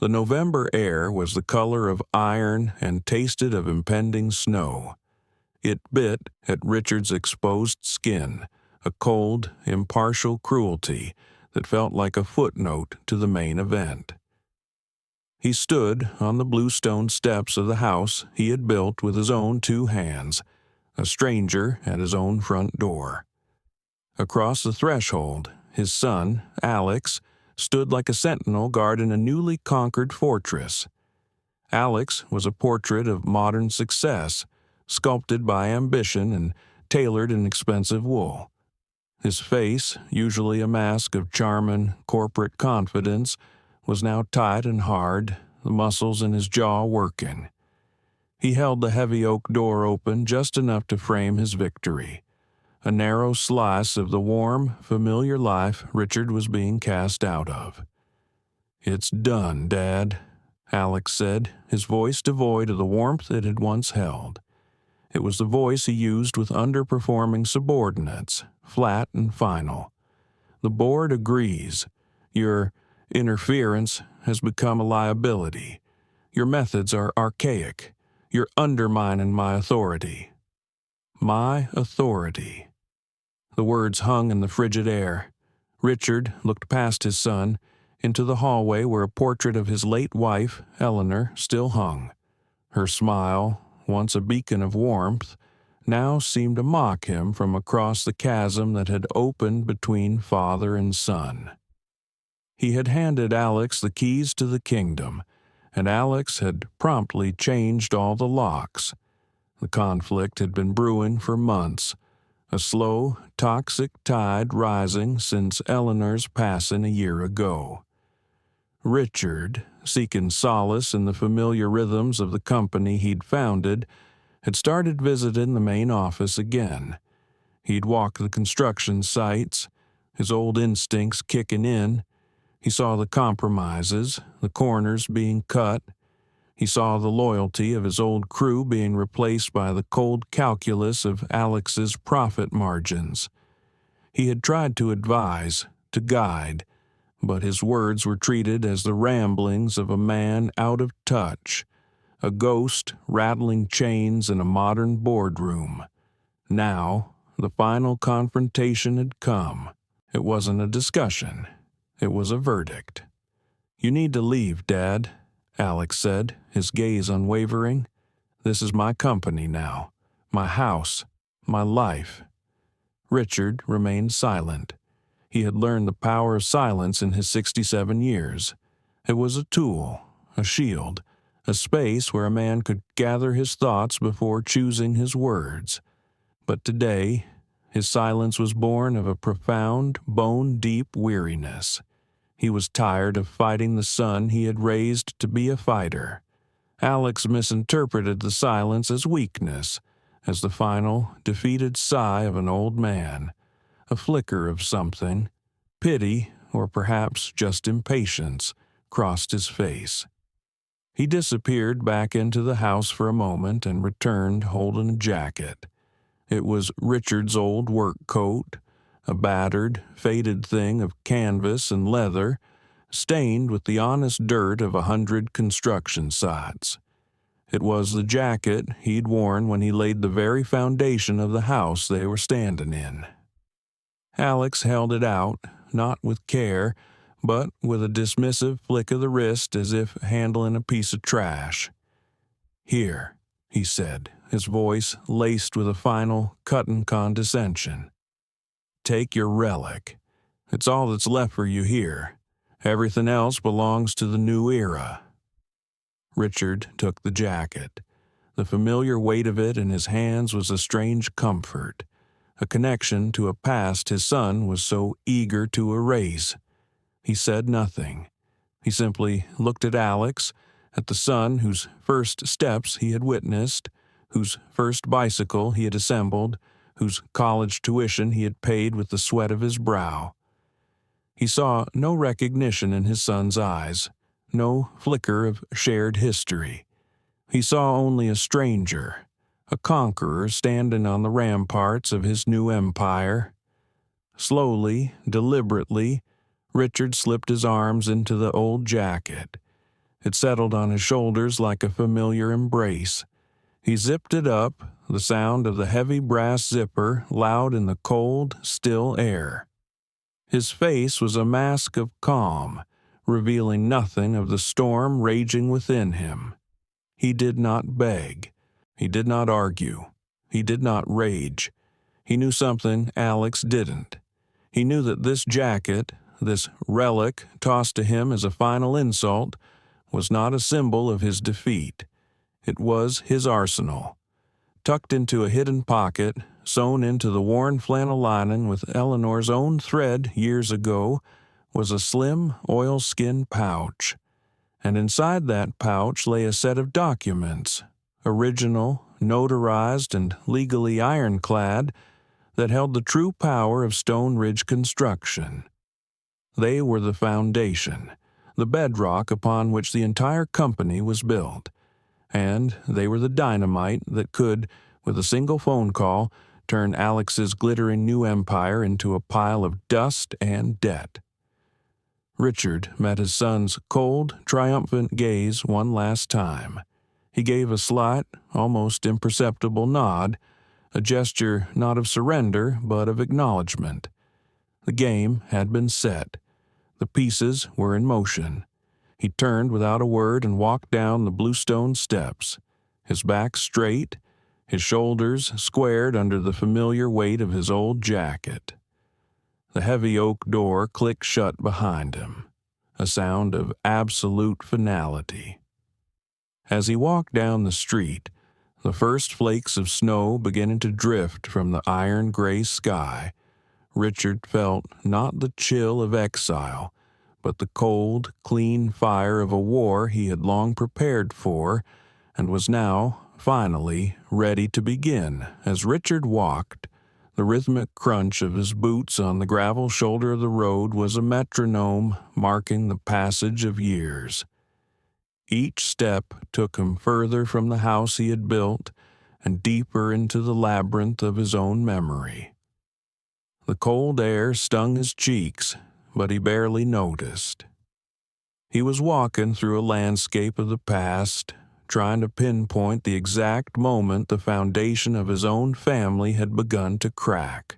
The November air was the color of iron and tasted of impending snow. It bit at Richard's exposed skin, a cold, impartial cruelty that felt like a footnote to the main event. He stood on the bluestone steps of the house he had built with his own 2 hands, a stranger at his own front door. Across the threshold, his son, Alex, stood like a sentinel guarding a newly conquered fortress. Alex was a portrait of modern success, sculpted by ambition and tailored in expensive wool. His face, usually a mask of charming corporate confidence, was now tight and hard, the muscles in his jaw working. He held the heavy oak door open just enough to frame his victory, a narrow slice of the warm, familiar life Richard was being cast out of. "It's done, Dad," Alex said, his voice devoid of the warmth it had once held. It was the voice he used with underperforming subordinates, flat and final. "The board agrees. Your interference has become a liability. Your methods are archaic. You're undermining my authority." My authority. The words hung in the frigid air. Richard looked past his son, into the hallway where a portrait of his late wife, Eleanor, still hung. Her smile, once a beacon of warmth, now seemed to mock him from across the chasm that had opened between father and son. He had handed Alex the keys to the kingdom, and Alex had promptly changed all the locks. The conflict had been brewing for months, a slow, toxic tide rising since Eleanor's passing a year ago. Richard, seeking solace in the familiar rhythms of the company he'd founded, had started visiting the main office again. He'd walk the construction sites, his old instincts kicking in. He saw the compromises, the corners being cut. He saw the loyalty of his old crew being replaced by the cold calculus of Alex's profit margins. He had tried to advise, to guide, but his words were treated as the ramblings of a man out of touch, a ghost rattling chains in a modern boardroom. Now, the final confrontation had come. It wasn't a discussion. It was a verdict. "You need to leave, Dad," Alex said, his gaze unwavering. "This is my company now, my house, my life." Richard remained silent. He had learned the power of silence in his 67 years. It was a tool, a shield, a space where a man could gather his thoughts before choosing his words. But today, his silence was born of a profound, bone-deep weariness. He was tired of fighting the son he had raised to be a fighter. Alex misinterpreted the silence as weakness, as the final, defeated sigh of an old man, a flicker of something. Pity, or perhaps just impatience, crossed his face. He disappeared back into the house for a moment and returned holding a jacket. It was Richard's old work coat, a battered, faded thing of canvas and leather, stained with the honest dirt of 100 construction sites. It was the jacket he'd worn when he laid the very foundation of the house they were standing in. Alex held it out, not with care, but with a dismissive flick of the wrist as if handling a piece of trash. "Here," he said, his voice laced with a final, cutting condescension. "Take your relic. It's all that's left for you here. Everything else belongs to the new era." Richard took the jacket. The familiar weight of it in his hands was a strange comfort, a connection to a past his son was so eager to erase. He said nothing. He simply looked at Alex, at the son whose first steps he had witnessed, whose first bicycle he had assembled, whose college tuition he had paid with the sweat of his brow. He saw no recognition in his son's eyes, no flicker of shared history. He saw only a stranger, a conqueror standing on the ramparts of his new empire. Slowly, deliberately, Richard slipped his arms into the old jacket. It settled on his shoulders like a familiar embrace. He zipped it up, the sound of the heavy brass zipper loud in the cold, still air. His face was a mask of calm, revealing nothing of the storm raging within him. He did not beg. He did not argue. He did not rage. He knew something Alex didn't. He knew that this jacket, this relic tossed to him as a final insult, was not a symbol of his defeat. It was his arsenal. Tucked into a hidden pocket, sewn into the worn flannel lining with Eleanor's own thread years ago, was a slim oilskin pouch. And inside that pouch lay a set of documents, original, notarized, and legally ironclad, that held the true power of Stone Ridge construction. They were the foundation, the bedrock upon which the entire company was built, and they were the dynamite that could, with a single phone call, turn Alex's glittering new empire into a pile of dust and debt. Richard met his son's cold, triumphant gaze one last time. He gave a slight, almost imperceptible nod, a gesture not of surrender but of acknowledgement. The game had been set. The pieces were in motion. He turned without a word and walked down the bluestone steps, his back straight, his shoulders squared under the familiar weight of his old jacket. The heavy oak door clicked shut behind him, a sound of absolute finality. As he walked down the street, the first flakes of snow beginning to drift from the iron-gray sky, Richard felt not the chill of exile, but the cold, clean fire of a war he had long prepared for and was now, finally, ready to begin. As Richard walked, the rhythmic crunch of his boots on the gravel shoulder of the road was a metronome marking the passage of years. Each step took him further from the house he had built and deeper into the labyrinth of his own memory. The cold air stung his cheeks, but he barely noticed. He was walking through a landscape of the past, trying to pinpoint the exact moment the foundation of his own family had begun to crack.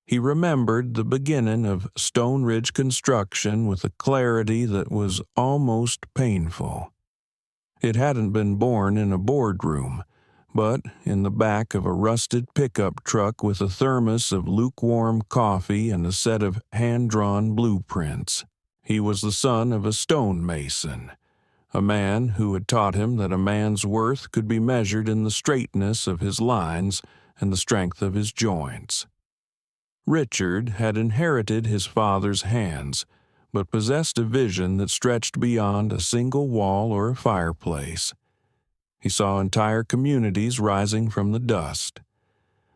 He remembered the beginning of Stone Ridge construction with a clarity that was almost painful. It hadn't been born in a boardroom, but in the back of a rusted pickup truck with a thermos of lukewarm coffee and a set of hand-drawn blueprints. He was the son of a stonemason, a man who had taught him that a man's worth could be measured in the straightness of his lines and the strength of his joints. Richard had inherited his father's hands, but possessed a vision that stretched beyond a single wall or a fireplace. He saw entire communities rising from the dust.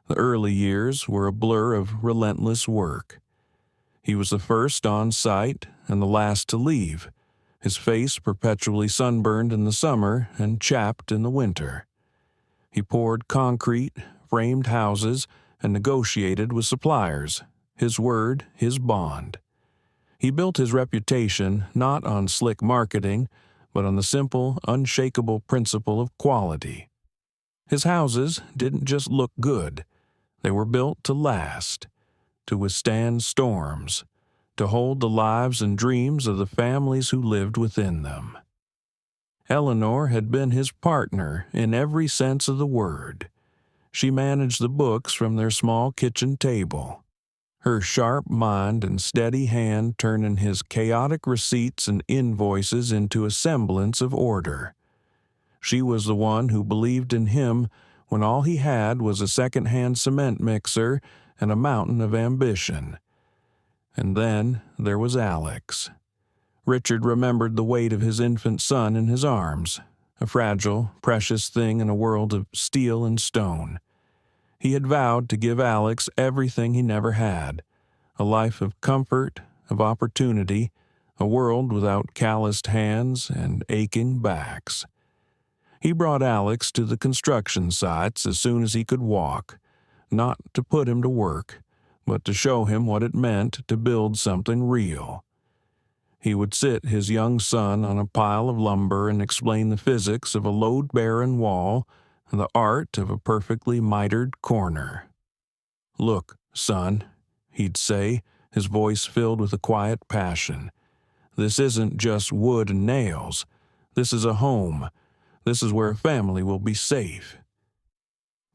The early years were a blur of relentless work. He was the first on site and the last to leave, his face perpetually sunburned in the summer and chapped in the winter. He poured concrete, framed houses, and negotiated with suppliers, his word, his bond. He built his reputation not on slick marketing, but on the simple, unshakable principle of quality. His houses didn't just look good. They were built to last, to withstand storms, to hold the lives and dreams of the families who lived within them. Eleanor had been his partner in every sense of the word. She managed the books from their small kitchen table, her sharp mind and steady hand turning his chaotic receipts and invoices into a semblance of order. She was the one who believed in him when all he had was a second-hand cement mixer and a mountain of ambition. And then there was Alex. Richard remembered the weight of his infant son in his arms, a fragile, precious thing in a world of steel and stone. He had vowed to give Alex everything he never had, a life of comfort, of opportunity, a world without calloused hands and aching backs. He brought Alex to the construction sites as soon as he could walk, not to put him to work, but to show him what it meant to build something real. He would sit his young son on a pile of lumber and explain the physics of a load-bearing wall and the art of a perfectly mitered corner. "Look, son," he'd say, his voice filled with a quiet passion. "This isn't just wood and nails. This is a home. This is where a family will be safe."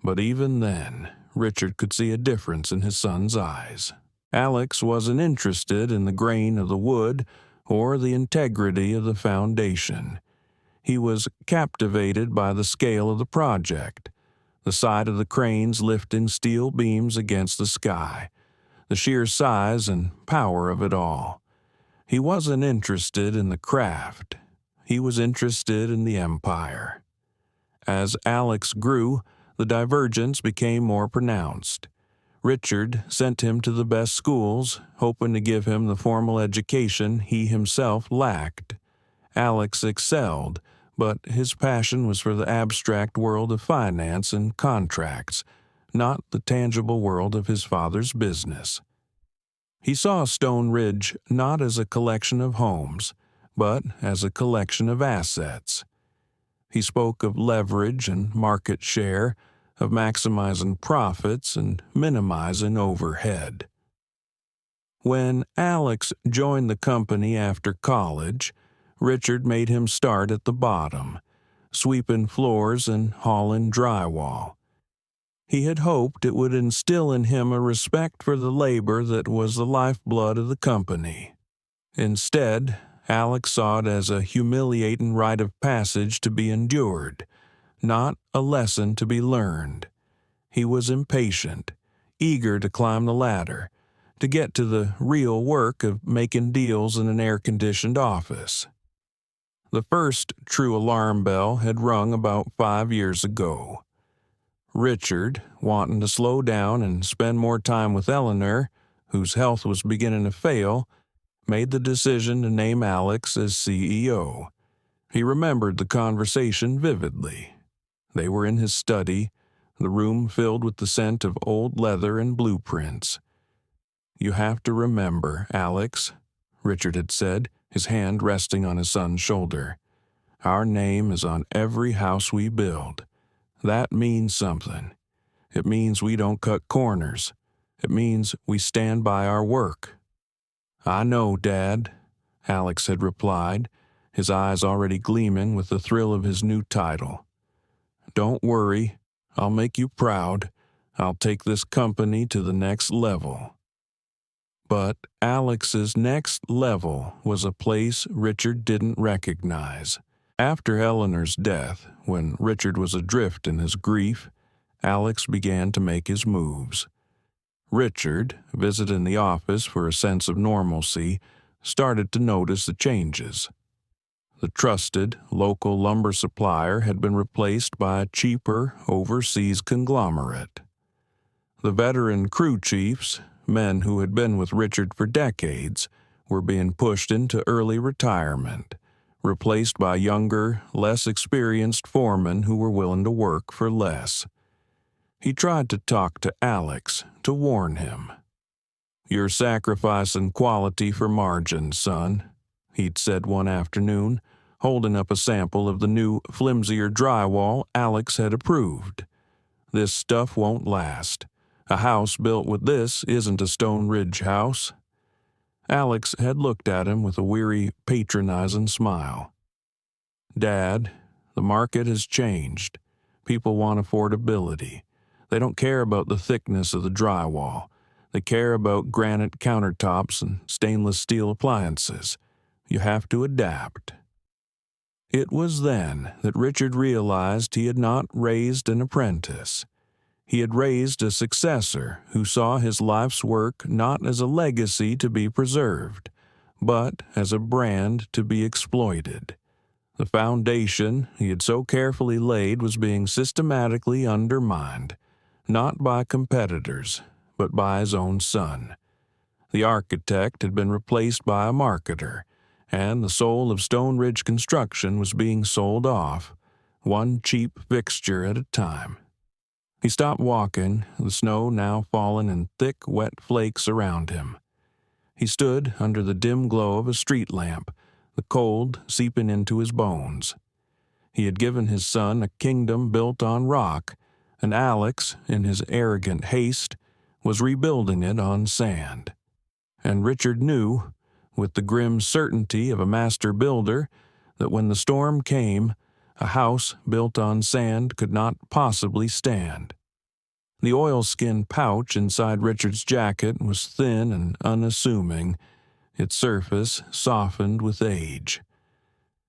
But even then, Richard could see a difference in his son's eyes. Alex wasn't interested in the grain of the wood or the integrity of the foundation. He was captivated by the scale of the project, the sight of the cranes lifting steel beams against the sky, the sheer size and power of it all. He wasn't interested in the craft. He was interested in the empire. As Alex grew, the divergence became more pronounced. Richard sent him to the best schools, hoping to give him the formal education he himself lacked. Alex excelled, but his passion was for the abstract world of finance and contracts, not the tangible world of his father's business. He saw Stone Ridge not as a collection of homes, but as a collection of assets. He spoke of leverage and market share, of maximizing profits and minimizing overhead. When Alex joined the company after college, Richard made him start at the bottom, sweeping floors and hauling drywall. He had hoped it would instill in him a respect for the labor that was the lifeblood of the company. Instead, Alex saw it as a humiliating rite of passage to be endured, not a lesson to be learned. He was impatient, eager to climb the ladder, to get to the real work of making deals in an air-conditioned office. The first true alarm bell had rung about 5 years ago. Richard, wanting to slow down and spend more time with Eleanor, whose health was beginning to fail, made the decision to name Alex as CEO. He remembered the conversation vividly. They were in his study, the room filled with the scent of old leather and blueprints. "You have to remember, Alex," Richard had said, his hand resting on his son's shoulder. "Our name is on every house we build. That means something. It means we don't cut corners. It means we stand by our work." "I know, Dad," Alex had replied, his eyes already gleaming with the thrill of his new title. "Don't worry. I'll make you proud. I'll take this company to the next level." But Alex's next level was a place Richard didn't recognize. After Eleanor's death, when Richard was adrift in his grief, Alex began to make his moves. Richard, visiting the office for a sense of normalcy, started to notice the changes. The trusted, local lumber supplier had been replaced by a cheaper, overseas conglomerate. The veteran crew chiefs, men who had been with Richard for decades, were being pushed into early retirement, replaced by younger, less experienced foremen who were willing to work for less. He tried to talk to Alex, to warn him. "You're sacrificing quality for margin, son," he'd said one afternoon, holding up a sample of the new, flimsier drywall Alex had approved. "This stuff won't last. A house built with this isn't a Stone Ridge house." Alex had looked at him with a weary, patronizing smile. "Dad, the market has changed. People want affordability. They don't care about the thickness of the drywall. They care about granite countertops and stainless steel appliances. You have to adapt." It was then that Richard realized he had not raised an apprentice. He had raised a successor who saw his life's work not as a legacy to be preserved, but as a brand to be exploited. The foundation he had so carefully laid was being systematically undermined, not by competitors, but by his own son. The architect had been replaced by a marketer, and the soul of Stone Ridge construction was being sold off, one cheap fixture at a time. He stopped walking, the snow now falling in thick, wet flakes around him. He stood under the dim glow of a street lamp, the cold seeping into his bones. He had given his son a kingdom built on rock, and Alex, in his arrogant haste, was rebuilding it on sand. And Richard knew, with the grim certainty of a master builder, that when the storm came, a house built on sand could not possibly stand. The oilskin pouch inside Richard's jacket was thin and unassuming, its surface softened with age.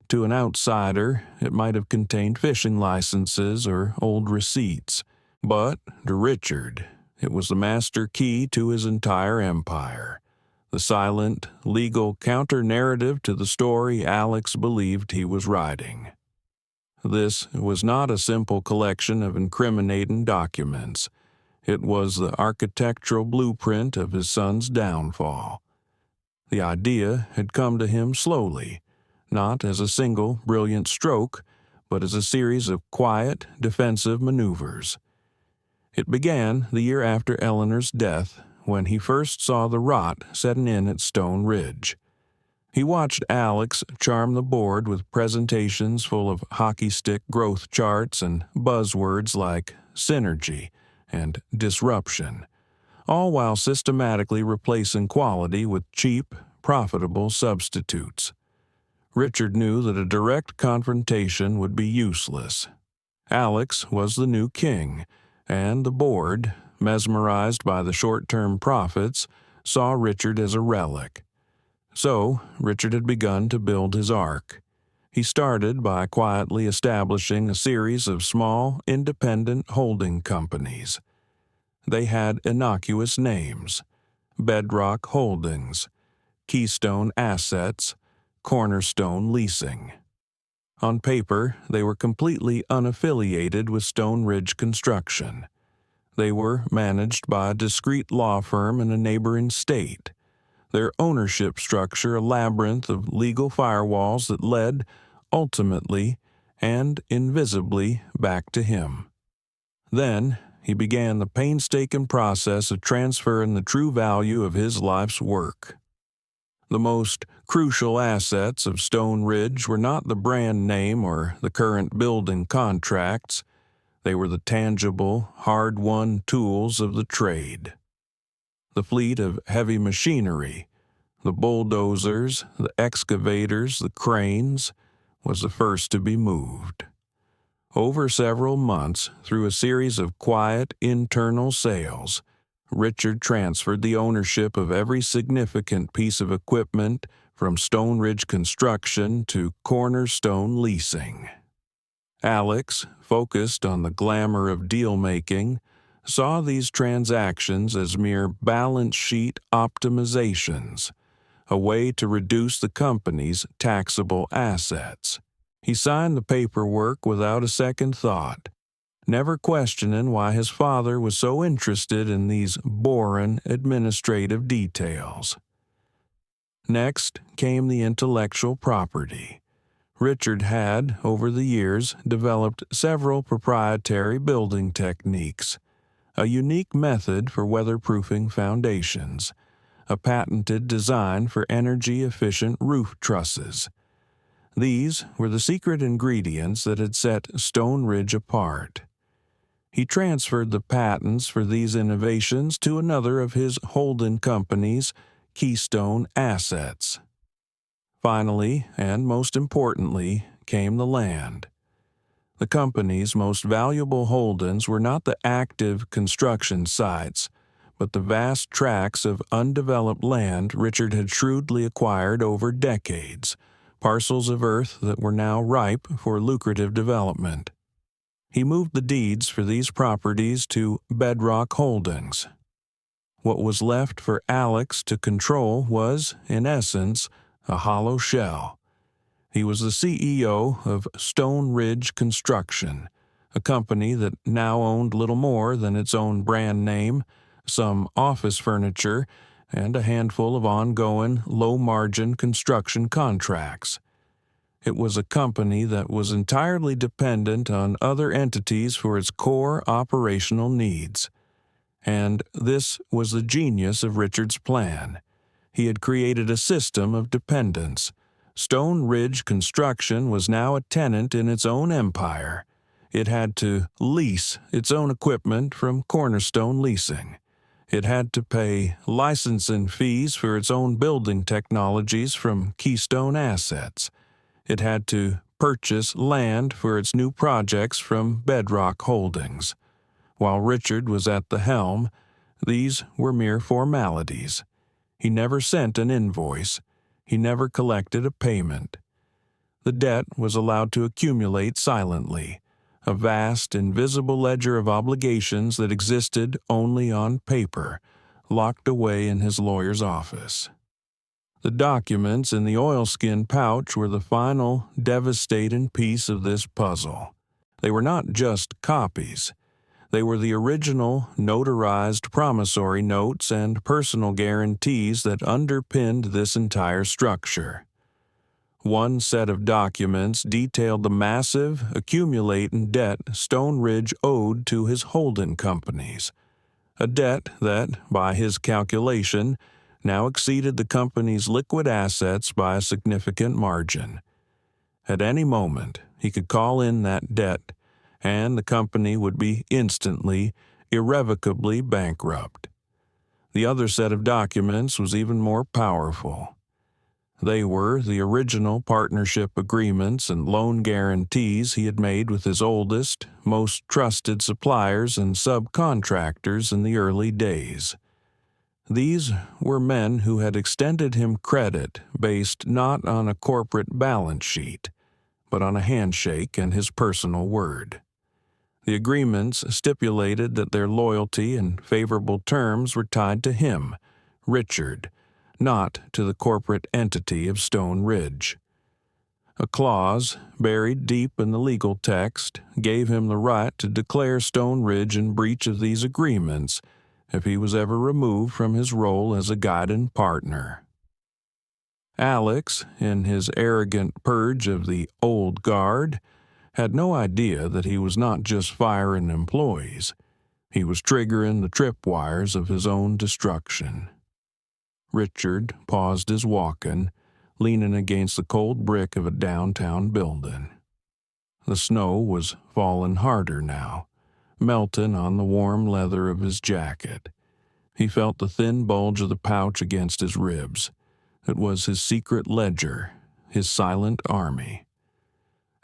To an outsider, it might have contained fishing licenses or old receipts, but to Richard, it was the master key to his entire empire, the silent, legal counter-narrative to the story Alex believed he was writing. This was not a simple collection of incriminating documents. It was the architectural blueprint of his son's downfall. The idea had come to him slowly, not as a single brilliant stroke, but as a series of quiet, defensive maneuvers. It began the year after Eleanor's death, when he first saw the rot setting in at Stone Ridge. He watched Alex charm the board with presentations full of hockey stick growth charts and buzzwords like synergy and disruption, all while systematically replacing quality with cheap, profitable substitutes. Richard knew that a direct confrontation would be useless. Alex was the new king, and the board, mesmerized by the short-term profits, saw Richard as a relic. So, Richard had begun to build his ark. He started by quietly establishing a series of small, independent holding companies. They had innocuous names: Bedrock Holdings, Keystone Assets, Cornerstone Leasing. On paper, they were completely unaffiliated with Stone Ridge Construction. They were managed by a discreet law firm in a neighboring state, their ownership structure a labyrinth of legal firewalls that led, ultimately and invisibly, back to him. Then he began the painstaking process of transferring the true value of his life's work. The most crucial assets of Stone Ridge were not the brand name or the current building contracts. They were the tangible, hard-won tools of the trade. The fleet of heavy machinery, the bulldozers, the excavators, the cranes, was the first to be moved. Over several months, through a series of quiet internal sales, Richard transferred the ownership of every significant piece of equipment from Stone Ridge Construction to Cornerstone Leasing. Alex, focused on the glamour of deal-making, saw these transactions as mere balance sheet optimizations, a way to reduce the company's taxable assets. He signed the paperwork without a second thought, never questioning why his father was so interested in these boring administrative details. Next came the intellectual property. Richard had, over the years, developed several proprietary building techniques, a unique method for weatherproofing foundations, a patented design for energy-efficient roof trusses. These were the secret ingredients that had set Stone Ridge apart. He transferred the patents for these innovations to another of his holding companies, Keystone Assets. Finally, and most importantly, came the land. The company's most valuable holdings were not the active construction sites, but the vast tracts of undeveloped land Richard had shrewdly acquired over decades, parcels of earth that were now ripe for lucrative development. He moved the deeds for these properties to Bedrock Holdings. What was left for Alex to control was, in essence, a hollow shell. He was the CEO of Stone Ridge Construction, a company that now owned little more than its own brand name, some office furniture, and a handful of ongoing, low-margin construction contracts. It was a company that was entirely dependent on other entities for its core operational needs. And this was the genius of Richard's plan. He had created a system of dependence. Stone Ridge Construction was now a tenant in its own empire. It had to lease its own equipment from Cornerstone Leasing. It had to pay licensing fees for its own building technologies from Keystone Assets. It had to purchase land for its new projects from Bedrock Holdings. While Richard was at the helm, these were mere formalities. He never sent an invoice. He never collected a payment. The debt was allowed to accumulate silently, a vast, invisible ledger of obligations that existed only on paper, locked away in his lawyer's office. The documents in the oilskin pouch were the final, devastating piece of this puzzle. They were not just copies. They were the original, notarized promissory notes and personal guarantees that underpinned this entire structure. One set of documents detailed the massive, accumulating debt Stone Ridge owed to his holding companies, a debt that, by his calculation, now exceeded the company's liquid assets by a significant margin. At any moment, he could call in that debt, and the company would be instantly, irrevocably bankrupt. The other set of documents was even more powerful. They were the original partnership agreements and loan guarantees he had made with his oldest, most trusted suppliers and subcontractors in the early days. These were men who had extended him credit based not on a corporate balance sheet, but on a handshake and his personal word. The agreements stipulated that their loyalty and favorable terms were tied to him, Richard, not to the corporate entity of Stone Ridge. A clause, buried deep in the legal text, gave him the right to declare Stone Ridge in breach of these agreements if he was ever removed from his role as a guiding partner. Alex, in his arrogant purge of the old guard, had no idea that he was not just firing employees. He was triggering the tripwires of his own destruction. Richard paused his walking, leaning against the cold brick of a downtown building. The snow was falling harder now, melting on the warm leather of his jacket. He felt the thin bulge of the pouch against his ribs. It was his secret ledger, his silent army.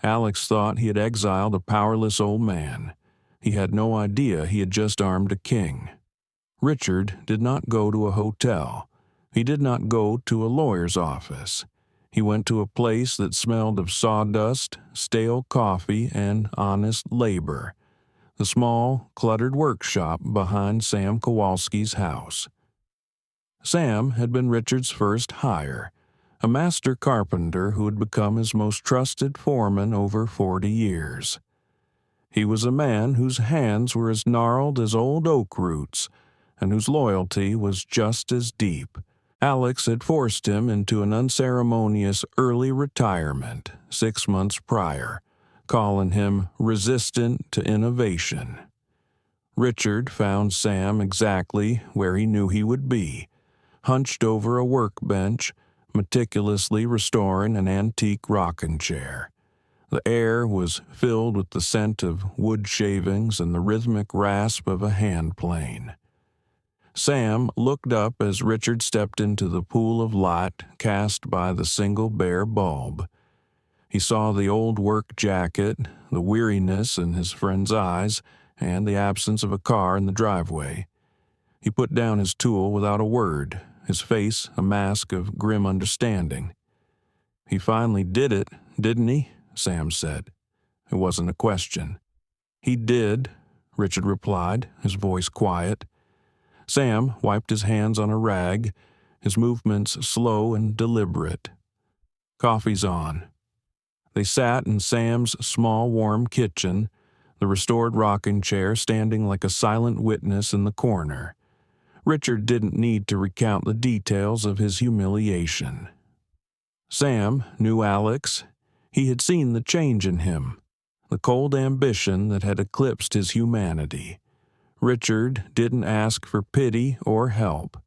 Alex thought he had exiled a powerless old man. He had no idea he had just armed a king. Richard did not go to a hotel. He did not go to a lawyer's office. He went to a place that smelled of sawdust, stale coffee, and honest labor, the small, cluttered workshop behind Sam Kowalski's house. Sam had been Richard's first hire, a master carpenter who had become his most trusted foreman over 40 years. He was a man whose hands were as gnarled as old oak roots, and whose loyalty was just as deep. Alex had forced him into an unceremonious early retirement 6 months prior, calling him resistant to innovation. Richard found Sam exactly where he knew he would be, hunched over a workbench, meticulously restoring an antique rocking chair. The air was filled with the scent of wood shavings and the rhythmic rasp of a hand plane. Sam looked up as Richard stepped into the pool of light cast by the single bare bulb. He saw the old work jacket, the weariness in his friend's eyes, and the absence of a car in the driveway. He put down his tool without a word, his face a mask of grim understanding. "He finally did it, didn't he?" Sam said. It wasn't a question. "He did," Richard replied, his voice quiet. Sam wiped his hands on a rag, his movements slow and deliberate. "Coffee's on." They sat in Sam's small, warm kitchen, the restored rocking chair standing like a silent witness in the corner. Richard didn't need to recount the details of his humiliation. Sam knew Alex. He had seen the change in him, the cold ambition that had eclipsed his humanity. Richard didn't ask for pity or help.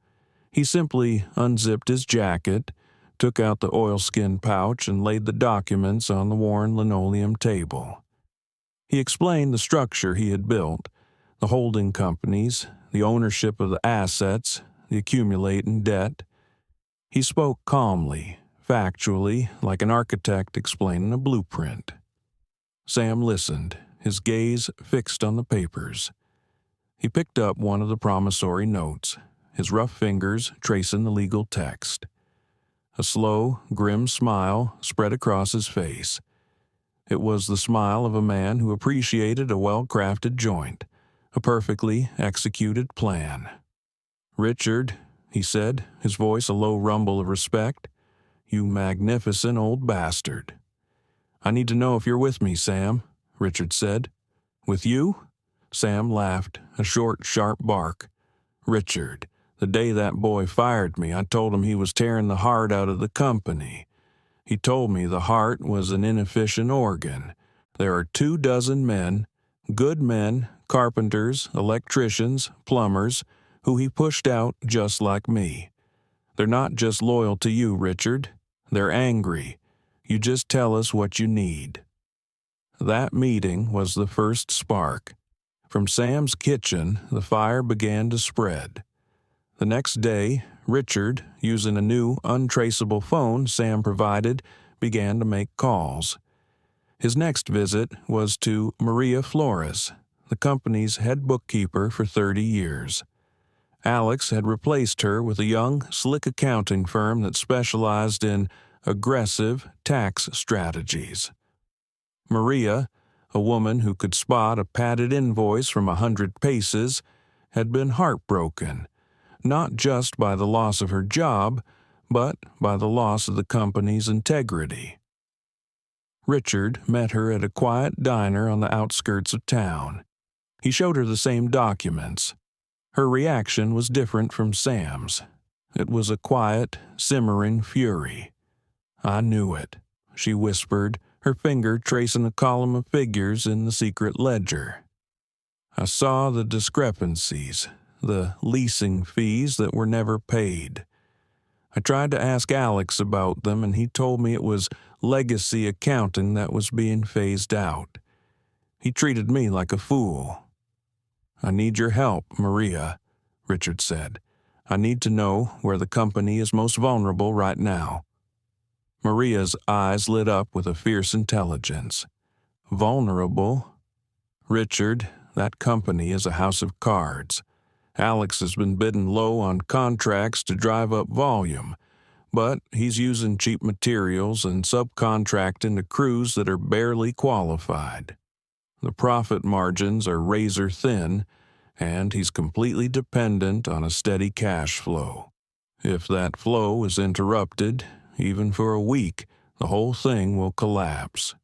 He simply unzipped his jacket, took out the oilskin pouch, and laid the documents on the worn linoleum table. He explained the structure he had built, the holding companies, the ownership of the assets, the accumulating debt. He spoke calmly, factually, like an architect explaining a blueprint. Sam listened, his gaze fixed on the papers. He picked up one of the promissory notes, his rough fingers tracing the legal text. A slow, grim smile spread across his face. It was the smile of a man who appreciated a well-crafted joint, a perfectly executed plan. "Richard," he said, his voice a low rumble of respect, "you magnificent old bastard." "I need to know if you're with me, Sam," Richard said. "With you?" Sam laughed, a short, sharp bark. "Richard, the day that boy fired me, I told him he was tearing the heart out of the company. He told me the heart was an inefficient organ. There are 24 men, good men, carpenters, electricians, plumbers, who he pushed out just like me. They're not just loyal to you, Richard. They're angry. You just tell us what you need." That meeting was the first spark. From Sam's kitchen, the fire began to spread. The next day, Richard, using a new, untraceable phone Sam provided, began to make calls. His next visit was to Maria Flores, the company's head bookkeeper for 30 years. Alex had replaced her with a young, slick accounting firm that specialized in aggressive tax strategies. Maria, a woman who could spot a padded invoice from 100 paces, had been heartbroken, not just by the loss of her job, but by the loss of the company's integrity. Richard met her at a quiet diner on the outskirts of town. He showed her the same documents. Her reaction was different from Sam's. It was a quiet, simmering fury. "I knew it," she whispered, her finger tracing a column of figures in the secret ledger. "I saw the discrepancies, the leasing fees that were never paid. I tried to ask Alex about them, and he told me it was legacy accounting that was being phased out. He treated me like a fool." "I need your help, Maria," Richard said. "I need to know where the company is most vulnerable right now." Maria's eyes lit up with a fierce intelligence. "Vulnerable? Richard, that company is a house of cards. Alex has been bidding low on contracts to drive up volume, but he's using cheap materials and subcontracting to crews that are barely qualified. The profit margins are razor thin, and he's completely dependent on a steady cash flow. If that flow is interrupted, even for a week, the whole thing will collapse."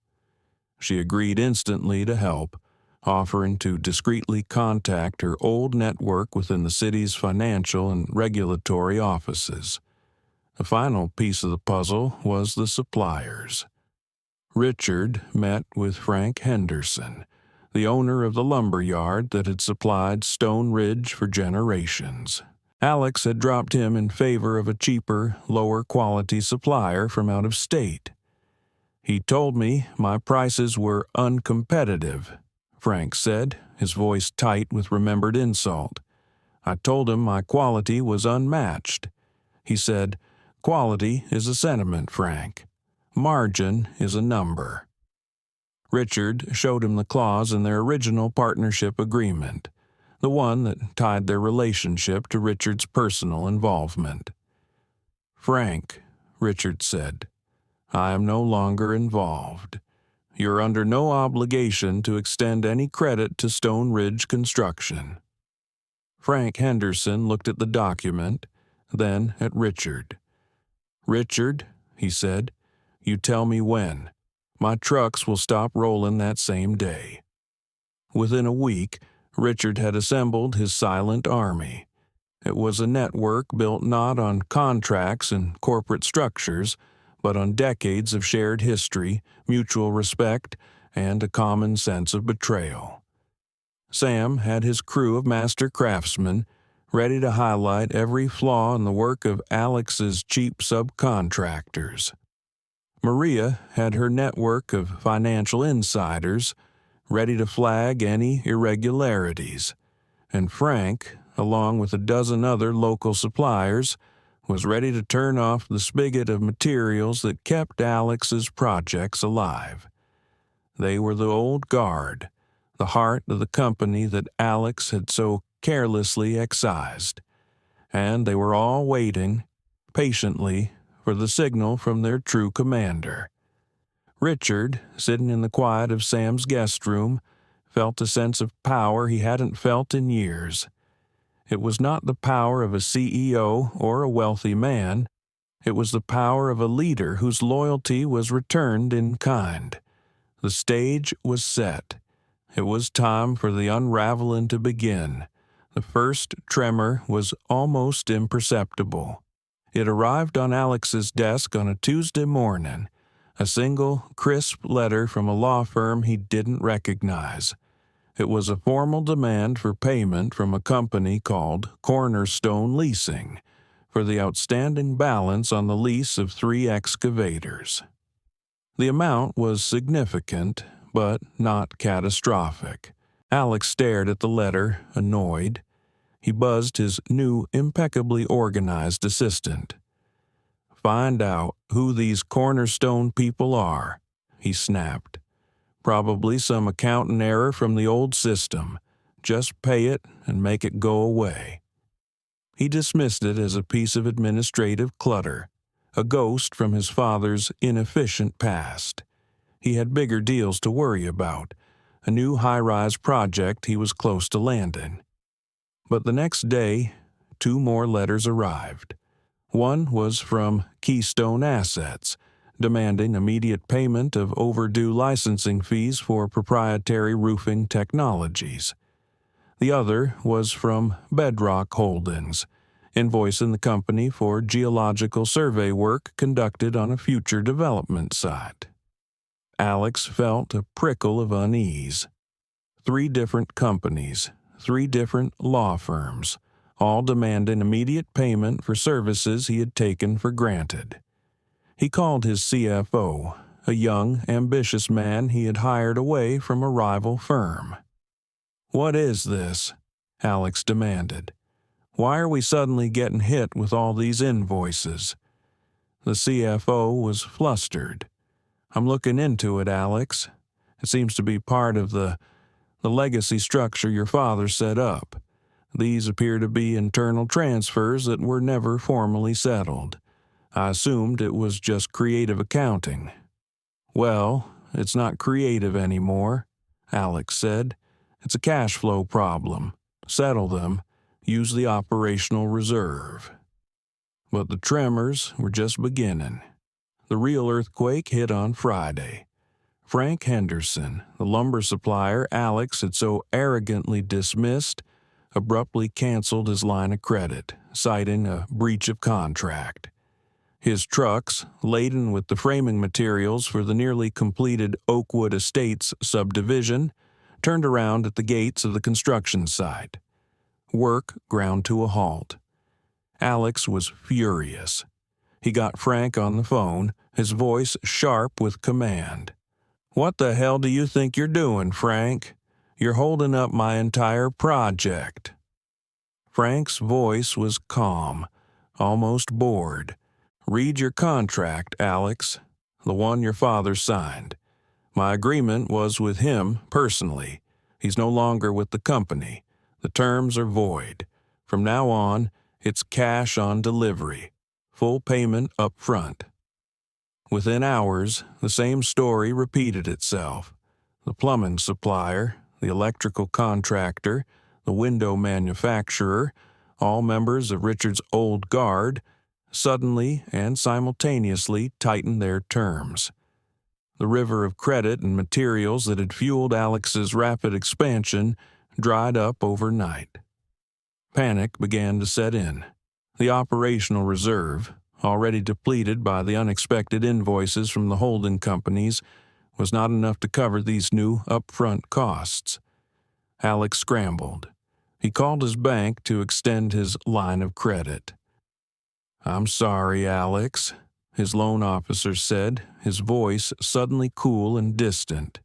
She agreed instantly to help, offering to discreetly contact her old network within the city's financial and regulatory offices. The final piece of the puzzle was the suppliers. Richard met with Frank Henderson, the owner of the lumber yard that had supplied Stone Ridge for generations. Alex had dropped him in favor of a cheaper, lower-quality supplier from out of state. "He told me my prices were uncompetitive," Frank said, his voice tight with remembered insult. "I told him my quality was unmatched." He said, "Quality is a sentiment, Frank. Margin is a number." Richard showed him the clause in their original partnership agreement, the one that tied their relationship to Richard's personal involvement. "Frank," Richard said, "I am no longer involved. You're under no obligation to extend any credit to Stone Ridge Construction." Frank Henderson looked at the document, then at Richard. "Richard," he said, "you tell me when. My trucks will stop rolling that same day." Within a week, Richard had assembled his silent army. It was a network built not on contracts and corporate structures, but on decades of shared history, mutual respect, and a common sense of betrayal. Sam had his crew of master craftsmen, ready to highlight every flaw in the work of Alex's cheap subcontractors. Maria had her network of financial insiders, ready to flag any irregularities, and Frank, along with a dozen other local suppliers, was ready to turn off the spigot of materials that kept Alex's projects alive. They were the old guard, the heart of the company that Alex had so carelessly excised, and they were all waiting, patiently, for the signal from their true commander. Richard, sitting in the quiet of Sam's guest room, felt a sense of power he hadn't felt in years. It was not the power of a CEO or a wealthy man. It was the power of a leader whose loyalty was returned in kind. The stage was set. It was time for the unraveling to begin. The first tremor was almost imperceptible. It arrived on Alex's desk on a Tuesday morning, a single, crisp letter from a law firm he didn't recognize. It was a formal demand for payment from a company called Cornerstone Leasing for the outstanding balance on the lease of 3 excavators. The amount was significant, but not catastrophic. Alex stared at the letter, annoyed. He buzzed his new, impeccably organized assistant. "Find out who these Cornerstone people are," he snapped. "Probably some accounting error from the old system. Just pay it and make it go away." He dismissed it as a piece of administrative clutter, a ghost from his father's inefficient past. He had bigger deals to worry about, a new high-rise project he was close to landing. But the next day, 2 more letters arrived. One was from Keystone Assets, demanding immediate payment of overdue licensing fees for proprietary roofing technologies. The other was from Bedrock Holdings, invoicing the company for geological survey work conducted on a future development site. Alex felt a prickle of unease. 3 different companies, 3 different law firms, all demanding immediate payment for services he had taken for granted. He called his CFO, a young, ambitious man he had hired away from a rival firm. "What is this?" Alex demanded. "Why are we suddenly getting hit with all these invoices?" The CFO was flustered. "I'm looking into it, Alex. It seems to be part of the legacy structure your father set up. These appear to be internal transfers that were never formally settled. I assumed it was just creative accounting." "Well, it's not creative anymore," Alex said. "It's a cash flow problem. Settle them. Use the operational reserve." But the tremors were just beginning. The real earthquake hit on Friday. Frank Henderson, the lumber supplier Alex had so arrogantly dismissed, abruptly canceled his line of credit, citing a breach of contract. His trucks, laden with the framing materials for the nearly completed Oakwood Estates subdivision, turned around at the gates of the construction site. Work ground to a halt. Alex was furious. He got Frank on the phone, his voice sharp with command. "What the hell do you think you're doing, Frank? You're holding up my entire project." Frank's voice was calm, almost bored. "Read your contract, Alex, the one your father signed. My agreement was with him personally. He's no longer with the company. The terms are void. From now on, it's cash on delivery, full payment up front." Within hours, the same story repeated itself. The plumbing supplier, the electrical contractor, the window manufacturer, all members of Richard's old guard, suddenly and simultaneously tightened their terms. The river of credit and materials that had fueled Alex's rapid expansion dried up overnight. Panic began to set in. The operational reserve, already depleted by the unexpected invoices from the holding companies, was not enough to cover these new upfront costs. Alex scrambled. He called his bank to extend his line of credit. "I'm sorry, Alex," his loan officer said, his voice suddenly cool and distant.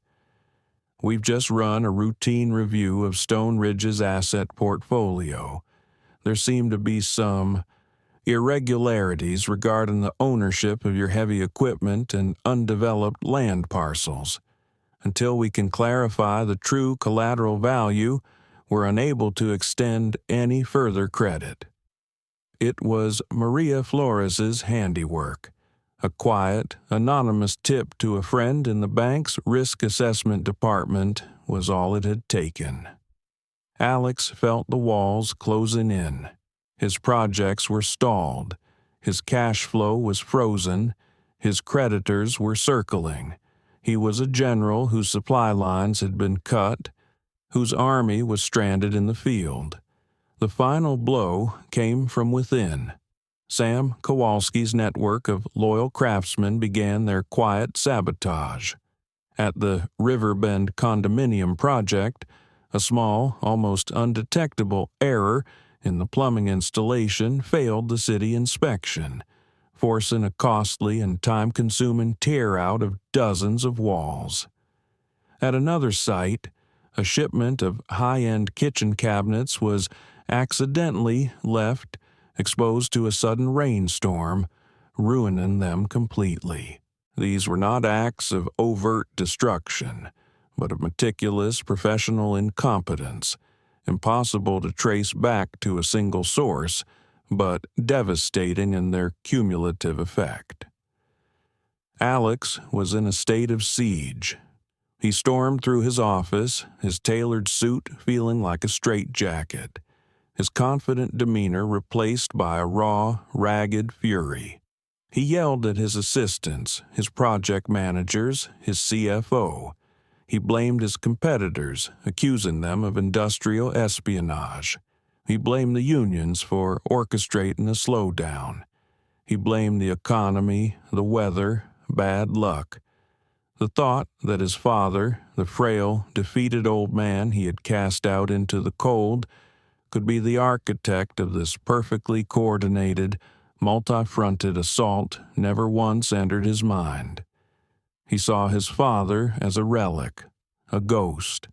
"We've just run a routine review of Stone Ridge's asset portfolio. There seem to be some irregularities regarding the ownership of your heavy equipment and undeveloped land parcels. Until we can clarify the true collateral value, we're unable to extend any further credit." It was Maria Flores's handiwork. A quiet, anonymous tip to a friend in the bank's risk assessment department was all it had taken. Alex felt the walls closing in. His projects were stalled. His cash flow was frozen. His creditors were circling. He was a general whose supply lines had been cut, whose army was stranded in the field. The final blow came from within. Sam Kowalski's network of loyal craftsmen began their quiet sabotage. At the Riverbend condominium project, a small, almost undetectable error in the plumbing installation failed the city inspection, forcing a costly and time-consuming tear-out of dozens of walls. At another site, a shipment of high-end kitchen cabinets was accidentally left exposed to a sudden rainstorm, ruining them completely. These were not acts of overt destruction, but of meticulous professional incompetence, impossible to trace back to a single source, but devastating in their cumulative effect. Alex was in a state of siege. He stormed through his office, his tailored suit feeling like a straitjacket, his confident demeanor replaced by a raw, ragged fury. He yelled at his assistants, his project managers, his CFO. He blamed his competitors, accusing them of industrial espionage. He blamed the unions for orchestrating a slowdown. He blamed the economy, the weather, bad luck. The thought that his father, the frail, defeated old man he had cast out into the cold, could be the architect of this perfectly coordinated, multi-fronted assault never once entered his mind. He saw his father as a relic, a ghost.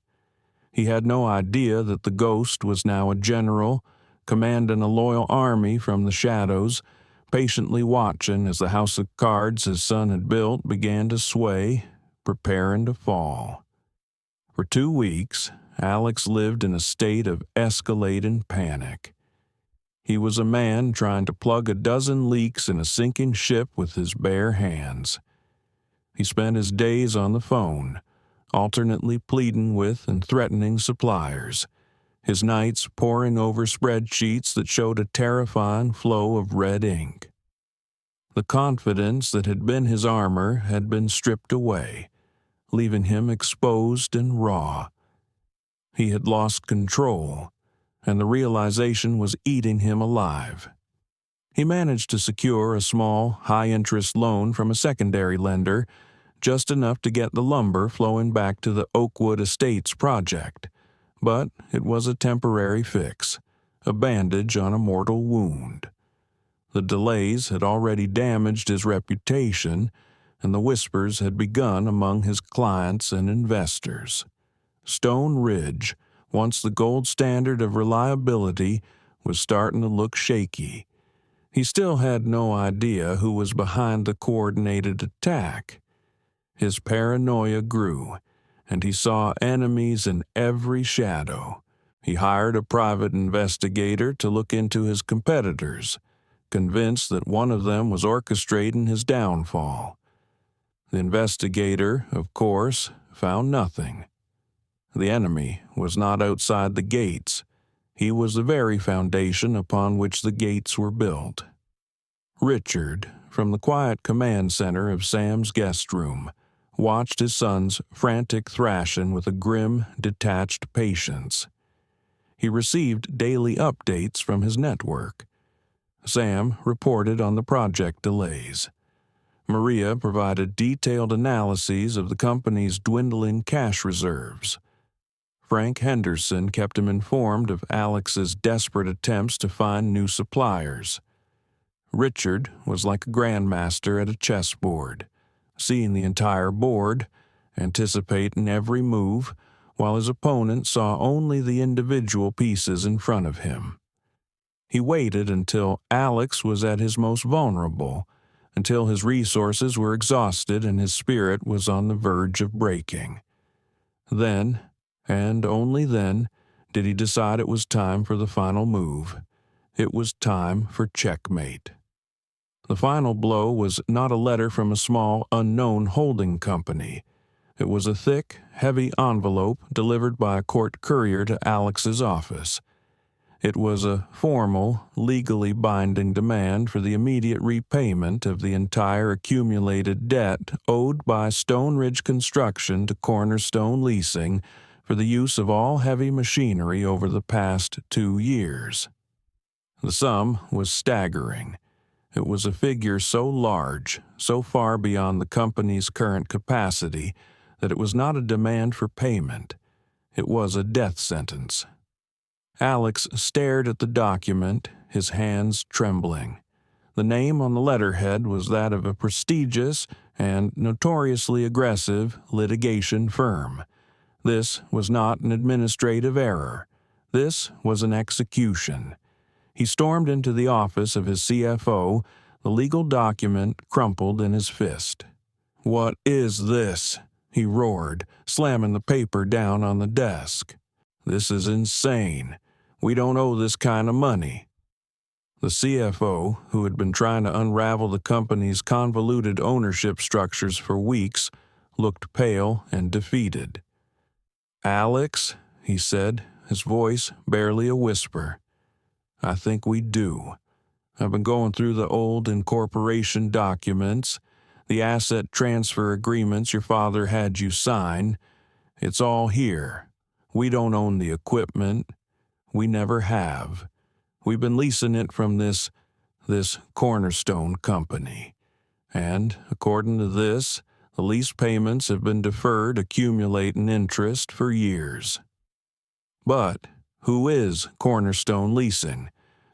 He had no idea that the ghost was now a general, commanding a loyal army from the shadows, patiently watching as the house of cards his son had built began to sway, preparing to fall. For 2 weeks, Alex lived in a state of escalating panic. He was a man trying to plug a dozen leaks in a sinking ship with his bare hands. He spent his days on the phone, alternately pleading with and threatening suppliers, his nights poring over spreadsheets that showed a terrifying flow of red ink. The confidence that had been his armor had been stripped away, leaving him exposed and raw. He had lost control, and the realization was eating him alive. He managed to secure a small, high-interest loan from a secondary lender, just enough to get the lumber flowing back to the Oakwood Estates project. But it was a temporary fix, a bandage on a mortal wound. The delays had already damaged his reputation, and the whispers had begun among his clients and investors. Stone Ridge, once the gold standard of reliability, was starting to look shaky. He still had no idea who was behind the coordinated attack. His paranoia grew, and he saw enemies in every shadow. He hired a private investigator to look into his competitors, convinced that one of them was orchestrating his downfall. The investigator, of course, found nothing. The enemy was not outside the gates. He was the very foundation upon which the gates were built. Richard, from the quiet command center of Sam's guest room, watched his son's frantic thrashing with a grim, detached patience. He received daily updates from his network. Sam reported on the project delays. Maria provided detailed analyses of the company's dwindling cash reserves. Frank Henderson kept him informed of Alex's desperate attempts to find new suppliers. Richard was like a grandmaster at a chessboard, seeing the entire board, anticipating every move, while his opponent saw only the individual pieces in front of him. He waited until Alex was at his most vulnerable, until his resources were exhausted and his spirit was on the verge of breaking. Then, and only then, did he decide it was time for the final move. It was time for checkmate. The final blow was not a letter from a small, unknown holding company. It was a thick, heavy envelope delivered by a court courier to Alex's office. It was a formal, legally binding demand for the immediate repayment of the entire accumulated debt owed by Stone Ridge Construction to Cornerstone Leasing for the use of all heavy machinery over the past 2 years. The sum was staggering. It was a figure so large, so far beyond the company's current capacity, that it was not a demand for payment. It was a death sentence. Alex stared at the document, his hands trembling. The name on the letterhead was that of a prestigious and notoriously aggressive litigation firm. This was not an administrative error. This was an execution. He stormed into the office of his CFO, the legal document crumpled in his fist. "What is this?" he roared, slamming the paper down on the desk. "This is insane. We don't owe this kind of money." The CFO, who had been trying to unravel the company's convoluted ownership structures for weeks, looked pale and defeated. "Alex," he said, his voice barely a whisper, "I think we do. I've been going through the old incorporation documents, the asset transfer agreements your father had you sign. It's all here. We don't own the equipment. We never have. We've been leasing it from this Cornerstone company. And, according to this, the lease payments have been deferred, accumulating interest for years." "But who is Cornerstone Leasing?"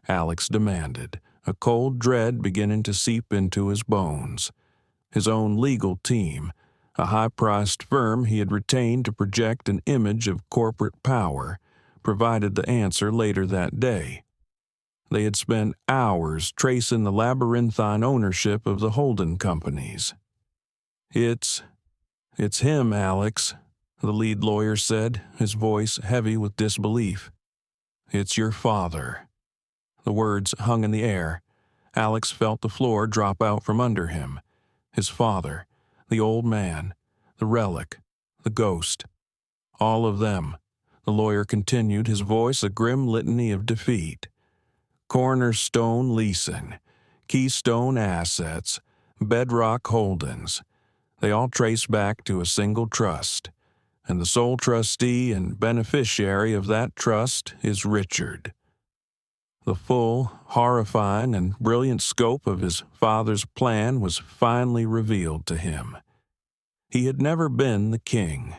Alex demanded, a cold dread beginning to seep into his bones. His own legal team, a high-priced firm he had retained to project an image of corporate power, provided the answer later that day. They had spent hours tracing the labyrinthine ownership of the holding companies. It's him, Alex," the lead lawyer said, his voice heavy with disbelief. "It's your father." The words hung in the air. Alex felt the floor drop out from under him. His father, the old man, the relic, the ghost. All of them. The lawyer continued, his voice a grim litany of defeat. Cornerstone Leasing, Keystone Assets, Bedrock Holdings. They all trace back to a single trust, and the sole trustee and beneficiary of that trust is Richard. The full, horrifying, and brilliant scope of his father's plan was finally revealed to him. He had never been the king.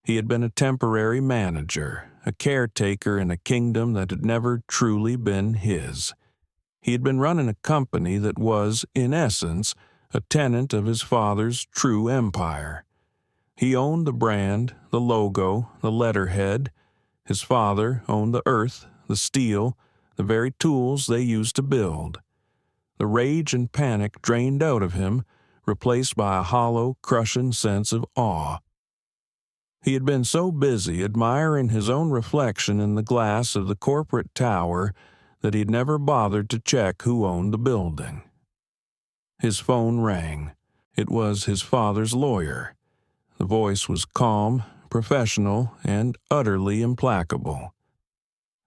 He had been a temporary manager, a caretaker in a kingdom that had never truly been his. He had been running a company that was, in essence, a tenant of his father's true empire. He owned the brand, the logo, the letterhead. His father owned the earth, the steel, the very tools they used to build. The rage and panic drained out of him, replaced by a hollow, crushing sense of awe. He had been so busy admiring his own reflection in the glass of the corporate tower that he had never bothered to check who owned the building. His phone rang. It was his father's lawyer. The voice was calm, professional, and utterly implacable.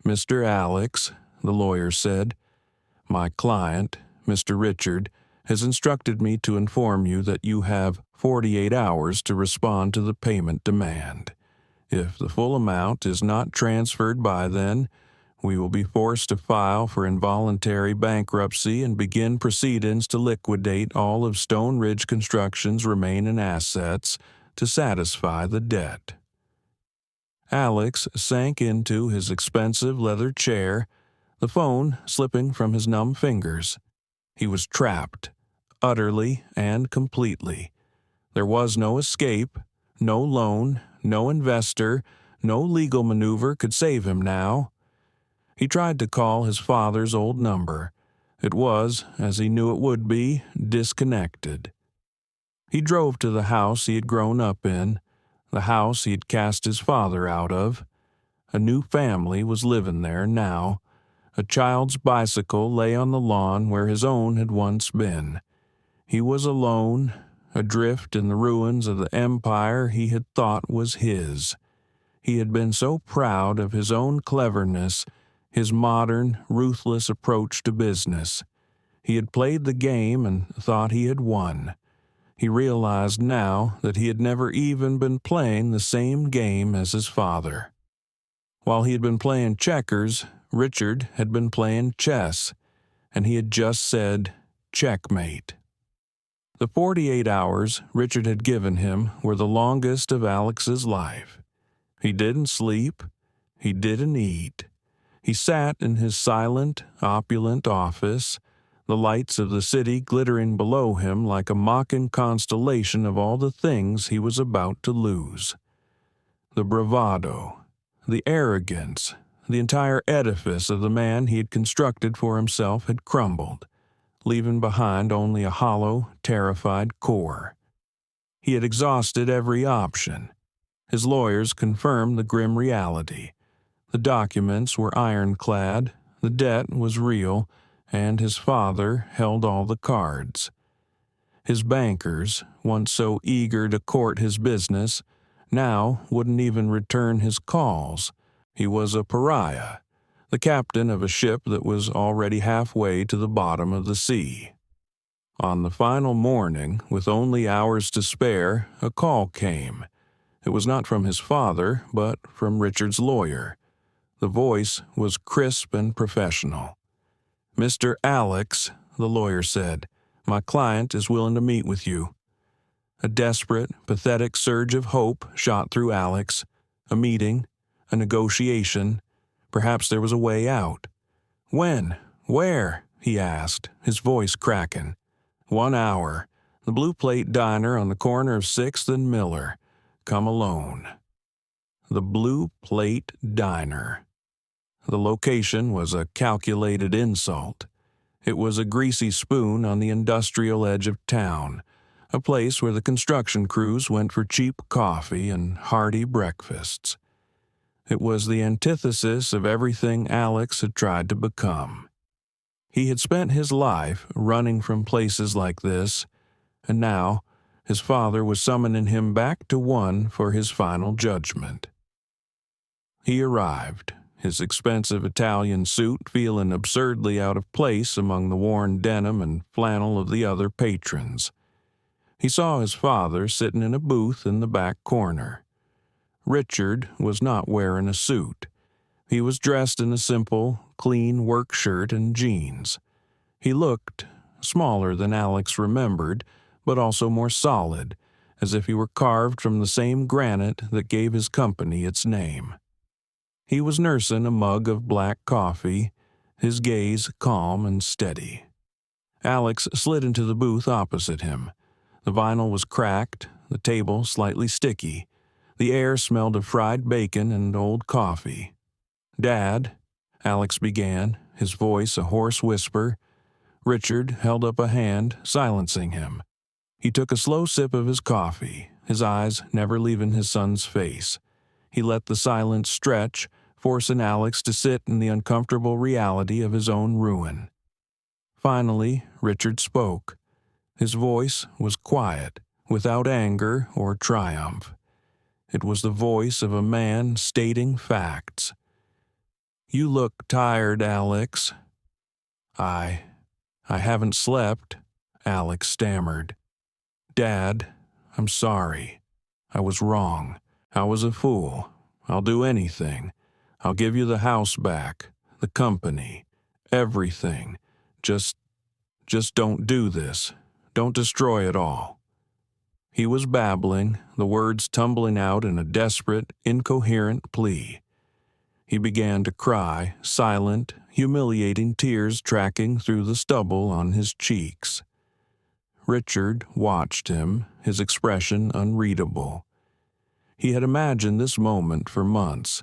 "Mr. Alex," the lawyer said, "my client, Mr. Richard, has instructed me to inform you that you have 48 hours to respond to the payment demand. If the full amount is not transferred by then, we will be forced to file for involuntary bankruptcy and begin proceedings to liquidate all of Stone Ridge Construction's remaining assets to satisfy the debt." Alex sank into his expensive leather chair, the phone slipping from his numb fingers. He was trapped, utterly and completely. There was no escape, no loan, no investor, no legal maneuver could save him now. He tried to call his father's old number. It was, as he knew it would be, disconnected. He drove to the house he had grown up in, the house he had cast his father out of. A new family was living there now. A child's bicycle lay on the lawn where his own had once been. He was alone, adrift in the ruins of the empire he had thought was his. He had been so proud of his own cleverness, his modern, ruthless approach to business. He had played the game and thought he had won. He realized now that he had never even been playing the same game as his father. While he had been playing checkers, Richard had been playing chess, and he had just said, "Checkmate." The 48 hours Richard had given him were the longest of Alex's life. He didn't sleep. He didn't eat. He sat in his silent, opulent office, the lights of the city glittering below him like a mocking constellation of all the things he was about to lose. The bravado, the arrogance, the entire edifice of the man he had constructed for himself had crumbled, leaving behind only a hollow, terrified core. He had exhausted every option. His lawyers confirmed the grim reality. The documents were ironclad, the debt was real, and his father held all the cards. His bankers, once so eager to court his business, now wouldn't even return his calls. He was a pariah, the captain of a ship that was already halfway to the bottom of the sea. On the final morning, with only hours to spare, a call came. It was not from his father, but from Richard's lawyer. The voice was crisp and professional. "Mr. Alex," the lawyer said, "my client is willing to meet with you." A desperate, pathetic surge of hope shot through Alex. A meeting, a negotiation. Perhaps there was a way out. "When? Where?" he asked, his voice cracking. "1 hour. The Blue Plate Diner on the corner of 6th and Miller. Come alone." The Blue Plate Diner. The location was a calculated insult. It was a greasy spoon on the industrial edge of town, a place where the construction crews went for cheap coffee and hearty breakfasts. It was the antithesis of everything Alex had tried to become. He had spent his life running from places like this, and now his father was summoning him back to one for his final judgment. He arrived, his expensive Italian suit feeling absurdly out of place among the worn denim and flannel of the other patrons. He saw his father sitting in a booth in the back corner. Richard was not wearing a suit. He was dressed in a simple, clean work shirt and jeans. He looked smaller than Alex remembered, but also more solid, as if he were carved from the same granite that gave his company its name. He was nursing a mug of black coffee, his gaze calm and steady. Alex slid into the booth opposite him. The vinyl was cracked, the table slightly sticky. The air smelled of fried bacon and old coffee. "Dad," Alex began, his voice a hoarse whisper. Richard held up a hand, silencing him. He took a slow sip of his coffee, his eyes never leaving his son's face. He let the silence stretch, forcing Alex to sit in the uncomfortable reality of his own ruin. Finally, Richard spoke. His voice was quiet, without anger or triumph. It was the voice of a man stating facts. "You look tired, Alex." I haven't slept," Alex stammered. "Dad, I'm sorry. I was wrong. I was a fool. I'll do anything. I'll give you the house back, the company, everything. Just don't do this. Don't destroy it all." He was babbling, the words tumbling out in a desperate, incoherent plea. He began to cry, silent, humiliating tears tracking through the stubble on his cheeks. Richard watched him, his expression unreadable. He had imagined this moment for months.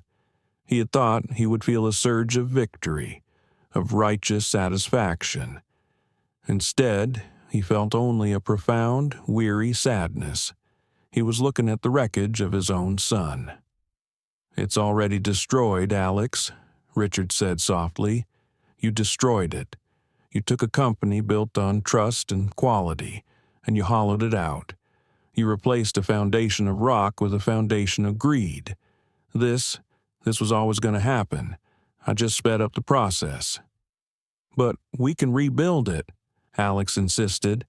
He had thought he would feel a surge of victory, of righteous satisfaction. Instead, he felt only a profound, weary sadness. He was looking at the wreckage of his own son. "It's already destroyed, Alex," Richard said softly. "You destroyed it. You took a company built on trust and quality, and you hollowed it out. You replaced a foundation of rock with a foundation of greed. This was always going to happen. I just sped up the process." "But we can rebuild it," Alex insisted.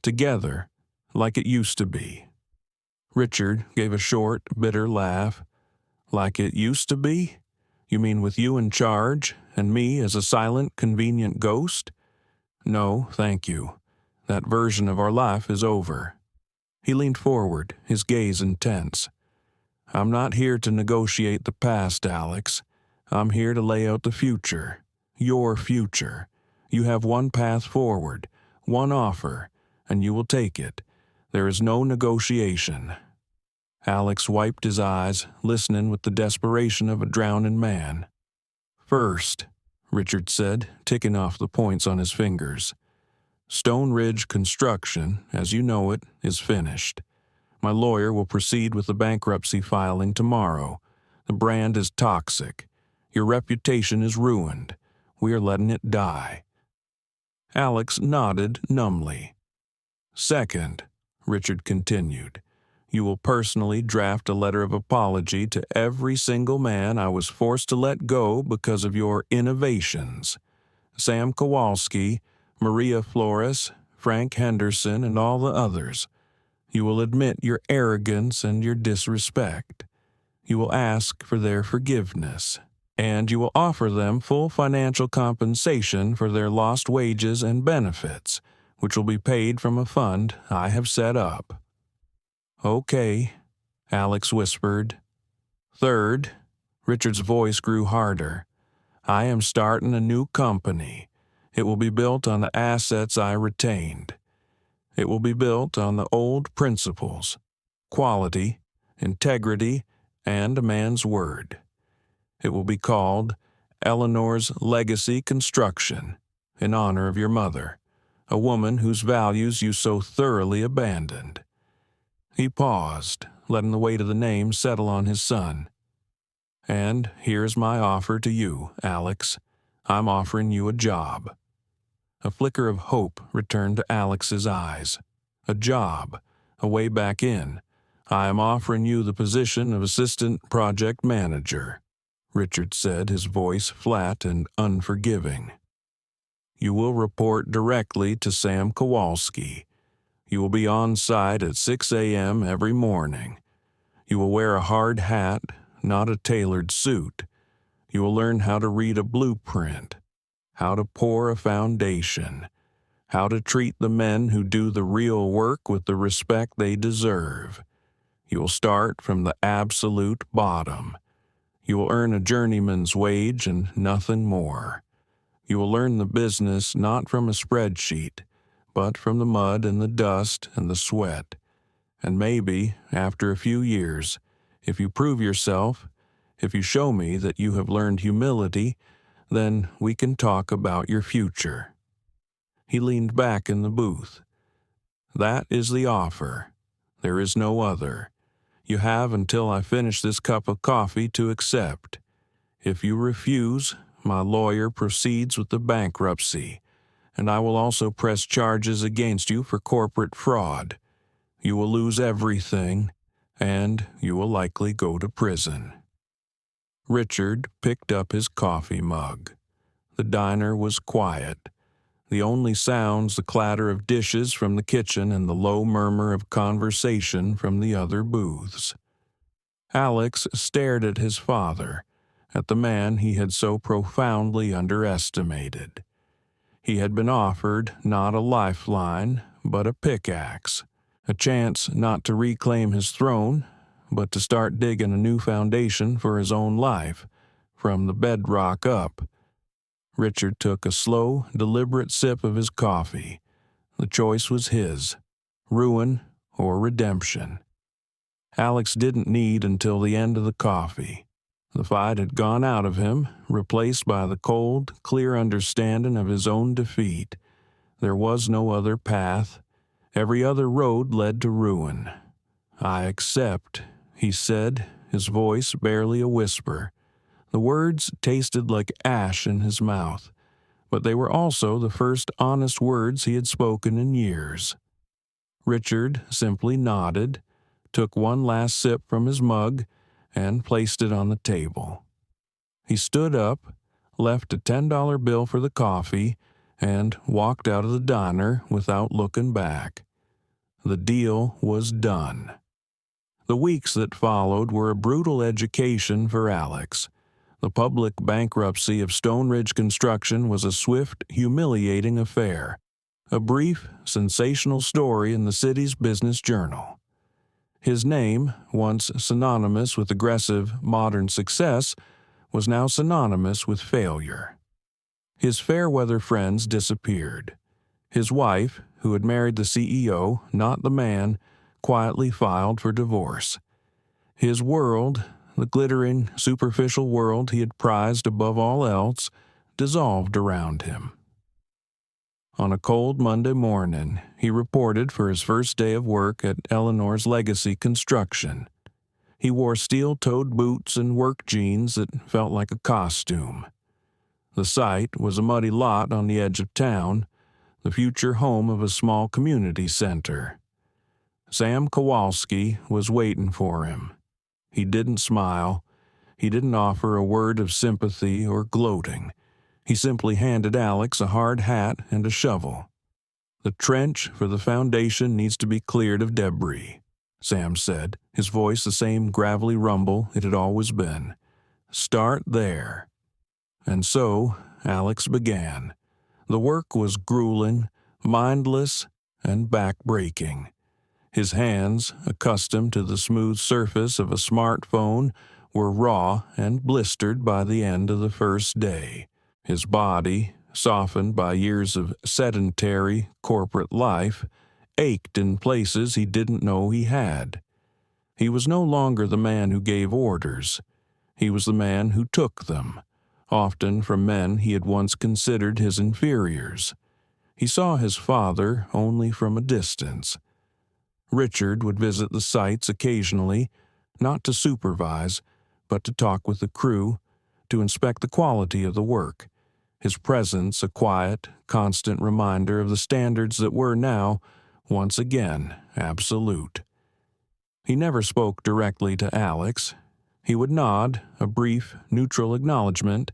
"Together, like it used to be." Richard gave a short, bitter laugh. "Like it used to be? You mean with you in charge, and me as a silent, convenient ghost? No, thank you. That version of our life is over." He leaned forward, his gaze intense. "I'm not here to negotiate the past, Alex. I'm here to lay out the future. Your future. You have one path forward, one offer, and you will take it. There is no negotiation." Alex wiped his eyes, listening with the desperation of a drowning man. "First," Richard said, ticking off the points on his fingers, "Stone Ridge construction, as you know it, is finished. My lawyer will proceed with the bankruptcy filing tomorrow. The brand is toxic. Your reputation is ruined. We are letting it die." Alex nodded numbly. "Second," Richard continued, "you will personally draft a letter of apology to every single man I was forced to let go because of your innovations. Sam Kowalski, Maria Flores, Frank Henderson, and all the others. You will admit your arrogance and your disrespect. You will ask for their forgiveness, and you will offer them full financial compensation for their lost wages and benefits, which will be paid from a fund I have set up." "Okay," Alex whispered. "Third," Richard's voice grew harder, "I am starting a new company. It will be built on the assets I retained. It will be built on the old principles: quality, integrity, and a man's word. It will be called Eleanor's Legacy Construction, in honor of your mother, a woman whose values you so thoroughly abandoned." He paused, letting the weight of the name settle on his son. "And here's my offer to you, Alex. I'm offering you a job." A flicker of hope returned to Alex's eyes. "A job, a way back in. I am offering you the position of assistant project manager," Richard said, his voice flat and unforgiving. "You will report directly to Sam Kowalski. You will be on site at 6 a.m. every morning. You will wear a hard hat, not a tailored suit. You will learn how to read a blueprint, how to pour a foundation, how to treat the men who do the real work with the respect they deserve. You will start from the absolute bottom. You will earn a journeyman's wage and nothing more. You will learn the business not from a spreadsheet, but from the mud and the dust and the sweat. And maybe, after a few years, if you prove yourself, if you show me that you have learned humility, then we can talk about your future." He leaned back in the booth. "That is the offer. There is no other. You have until I finish this cup of coffee to accept. If you refuse, my lawyer proceeds with the bankruptcy, and I will also press charges against you for corporate fraud. You will lose everything, and you will likely go to prison." Richard picked up his coffee mug. The diner was quiet. The only sounds the clatter of dishes from the kitchen and the low murmur of conversation from the other booths. Alex stared at his father, at the man he had so profoundly underestimated. He had been offered not a lifeline, but a pickaxe, a chance not to reclaim his throne, but to start digging a new foundation for his own life, from the bedrock up. Richard took a slow, deliberate sip of his coffee. The choice was his: ruin or redemption. Alex didn't need until the end of the coffee. The fight had gone out of him, replaced by the cold, clear understanding of his own defeat. There was no other path. Every other road led to ruin. "I accept," he said, his voice barely a whisper. The words tasted like ash in his mouth, but they were also the first honest words he had spoken in years. Richard simply nodded, took one last sip from his mug, and placed it on the table. He stood up, left a $10 bill for the coffee, and walked out of the diner without looking back. The deal was done. The weeks that followed were a brutal education for Alex. The public bankruptcy of Stone Ridge Construction was a swift, humiliating affair, a brief, sensational story in the city's business journal. His name, once synonymous with aggressive, modern success, was now synonymous with failure. His fair-weather friends disappeared. His wife, who had married the CEO, not the man, quietly filed for divorce. His world, the glittering, superficial world he had prized above all else, dissolved around him. On a cold Monday morning, he reported for his first day of work at Eleanor's Legacy Construction. He wore steel-toed boots and work jeans that felt like a costume. The site was a muddy lot on the edge of town, the future home of a small community center. Sam Kowalski was waiting for him. He didn't smile. He didn't offer a word of sympathy or gloating. He simply handed Alex a hard hat and a shovel. "The trench for the foundation needs to be cleared of debris," Sam said, his voice the same gravelly rumble it had always been. "Start there." And so Alex began. The work was grueling, mindless, and back-breaking. His hands, accustomed to the smooth surface of a smartphone, were raw and blistered by the end of the first day. His body, softened by years of sedentary, corporate life, ached in places he didn't know he had. He was no longer the man who gave orders. He was the man who took them, often from men he had once considered his inferiors. He saw his father only from a distance. Richard would visit the sites occasionally, not to supervise, but to talk with the crew, to inspect the quality of the work. His presence a quiet, constant reminder of the standards that were now, once again, absolute. He never spoke directly to Alex. He would nod, a brief, neutral acknowledgement,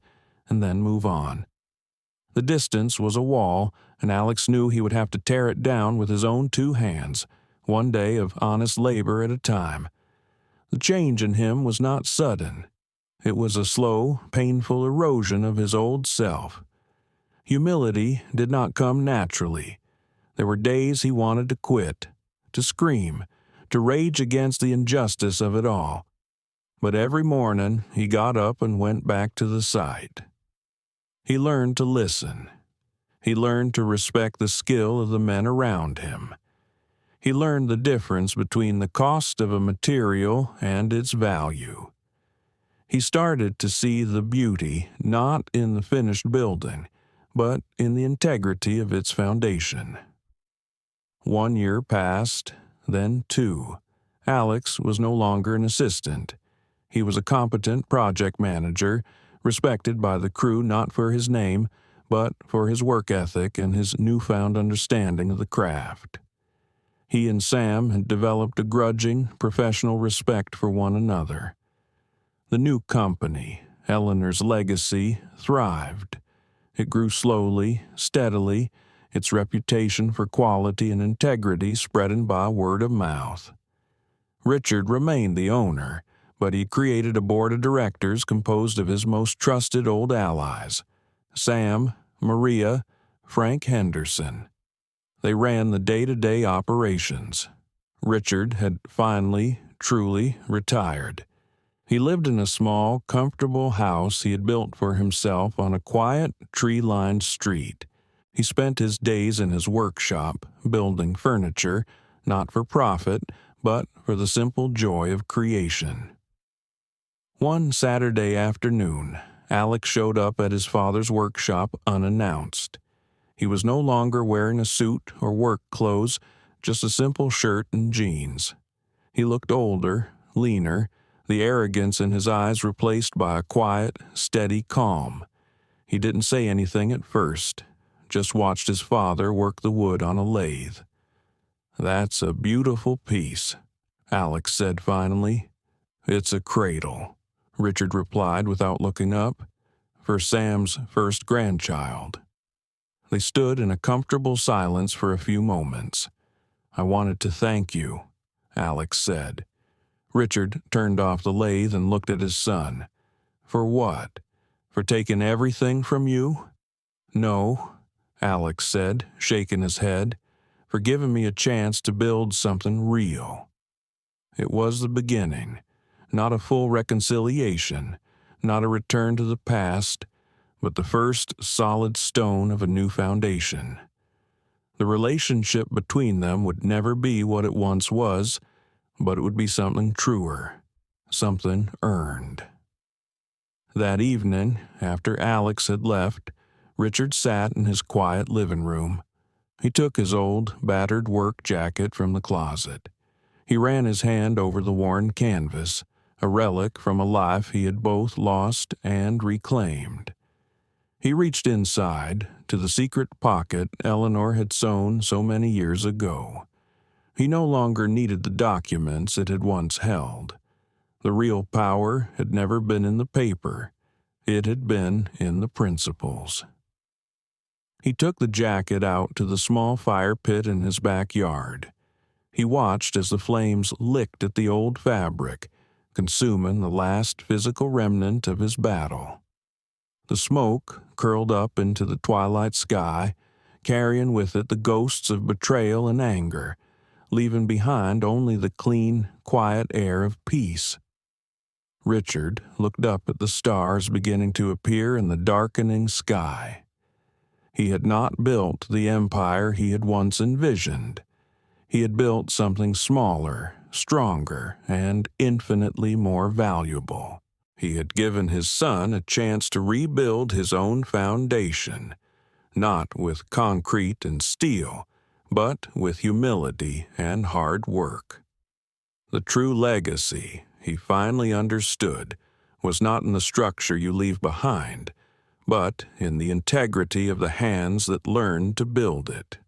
and then move on. The distance was a wall, and Alex knew he would have to tear it down with his own two hands, one day of honest labor at a time. The change in him was not sudden. It was a slow, painful erosion of his old self. Humility did not come naturally. There were days he wanted to quit, to scream, to rage against the injustice of it all. But every morning he got up and went back to the site. He learned to listen. He learned to respect the skill of the men around him. He learned the difference between the cost of a material and its value. He started to see the beauty not in the finished building, but in the integrity of its foundation. 1 year passed, then 2. Alex was no longer an assistant. He was a competent project manager, respected by the crew not for his name, but for his work ethic and his newfound understanding of the craft. He and Sam had developed a grudging, professional respect for one another. The new company, Eleanor's Legacy, thrived. It grew slowly, steadily, its reputation for quality and integrity spreading by word of mouth. Richard remained the owner, but he created a board of directors composed of his most trusted old allies, Sam, Maria, Frank Henderson. They ran the day-to-day operations. Richard had finally, truly retired. He lived in a small, comfortable house he had built for himself on a quiet, tree-lined street. He spent his days in his workshop, building furniture, not for profit, but for the simple joy of creation. One Saturday afternoon, Alex showed up at his father's workshop unannounced. He was no longer wearing a suit or work clothes, just a simple shirt and jeans. He looked older, leaner, the arrogance in his eyes replaced by a quiet, steady calm. He didn't say anything at first, just watched his father work the wood on a lathe. "That's a beautiful piece," Alex said finally. "It's a cradle," Richard replied without looking up, "for Sam's first grandchild." They stood in a comfortable silence for a few moments. "I wanted to thank you," Alex said. Richard turned off the lathe and looked at his son. "For what? For taking everything from you?" "No," Alex said, shaking his head. "For giving me a chance to build something real." It was the beginning, not a full reconciliation, not a return to the past, but the first solid stone of a new foundation. The relationship between them would never be what it once was, but it would be something truer, something earned. That evening, after Alex had left, Richard sat in his quiet living room. He took his old, battered work jacket from the closet. He ran his hand over the worn canvas, a relic from a life he had both lost and reclaimed. He reached inside, to the secret pocket Eleanor had sewn so many years ago. He no longer needed the documents it had once held. The real power had never been in the paper. It had been in the principles. He took the jacket out to the small fire pit in his backyard. He watched as the flames licked at the old fabric, consuming the last physical remnant of his battle. The smoke curled up into the twilight sky, carrying with it the ghosts of betrayal and anger, leaving behind only the clean, quiet air of peace. Richard looked up at the stars beginning to appear in the darkening sky. He had not built the empire he had once envisioned. He had built something smaller, stronger, and infinitely more valuable. He had given his son a chance to rebuild his own foundation, not with concrete and steel, but with humility and hard work. The true legacy, he finally understood, was not in the structure you leave behind, but in the integrity of the hands that learned to build it.